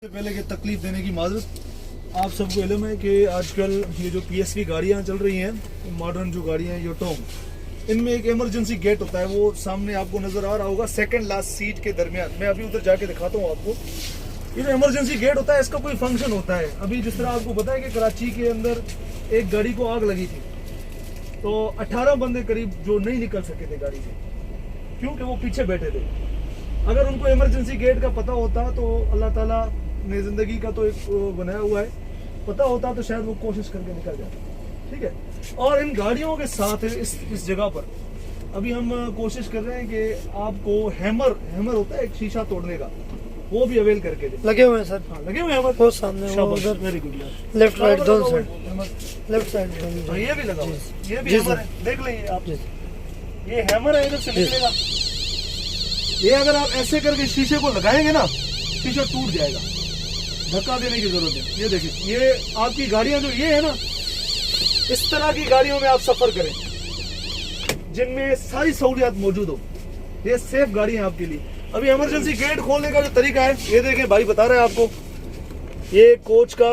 सबसे पहले कि तकलीफ देने की माजरत। आप सबको इल्म है कि आजकल ये जो PSV गाड़ियाँ चल रही हैं, मॉडर्न जो गाड़ियाँ हैं योटोंग, इनमें एक इमरजेंसी गेट होता है। वो सामने आपको नज़र आ रहा होगा, सेकंड लास्ट सीट के दरमियान। मैं अभी उधर जाके दिखाता हूँ आपको। ये जो इमरजेंसी गेट होता है, इसका कोई फंक्शन होता है। अभी जिस तरह आपको पता है कि कराची के अंदर एक गाड़ी को आग लगी थी, तो 18 बंदे करीब जो नहीं निकल सके थे गाड़ी से, क्योंकि वो पीछे बैठे थे। अगर उनको इमरजेंसी गेट का पता होता तो अल्लाह ताला ने जिंदगी का तो एक बनाया हुआ है, पता होता तो शायद वो कोशिश करके निकल जाता। ठीक है। और इन गाड़ियों के साथ इस जगह पर अभी हम कोशिश कर रहे हैं कि आपको हैमर होता है एक शीशा तोड़ने का, वो भी अवेल करके दे। लगे हुए हैं सर। हाँ, लगे हुए हैं वो सामने वो उधर वेरी गुड यार। लेफ्ट राइट दोनों साइड, लेफ्ट साइड ये भी लगा हुआ है, ये भी जी हैमर सर। है, देख लीजिए आप। ये हैमर है, इधर से निकलेगा। ये अगर आप ऐसे करके शीशे को लगाएंगे ना, शीशा टूट जाएगा, धक्का देने की जरूरत है। ये देखिए, ये आपकी गाड़ियां जो ये है ना, इस तरह की गाड़ियों में आप सफर करें जिनमें सारी सहूलियात मौजूद हो। ये सेफ गाड़ी है आपके लिए। अभी इमरजेंसी गेट खोलने का जो तरीका है, ये देखिए भाई बता रहे हैं आपको। ये कोच का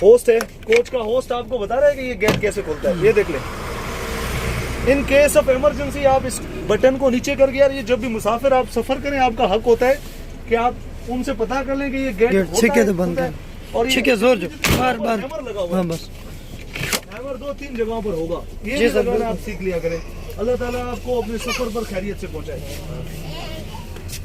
होस्ट है, कोच का होस्ट आपको बता रहा है कि ये गेट कैसे खोलता है। ये देख लें। इन केस ऑफ इमरजेंसी आप इस बटन को नीचे करके, यार ये जब भी मुसाफिर आप सफर करें, आपका हक होता है कि आप उनसे पता कर लें कि ये गेट ठीक है तो बंद है। और ठीक है, जोर जो बार बार हैमर लगा हुआ हाँ है। बस हैमर 2-3 जगहों पर होगा। ये जी भी सर, लगाना बिल्कुल। आप सीख लिया करें। अल्लाह ताला आपको अपने सफर पर खैरियत से पहुंचाए।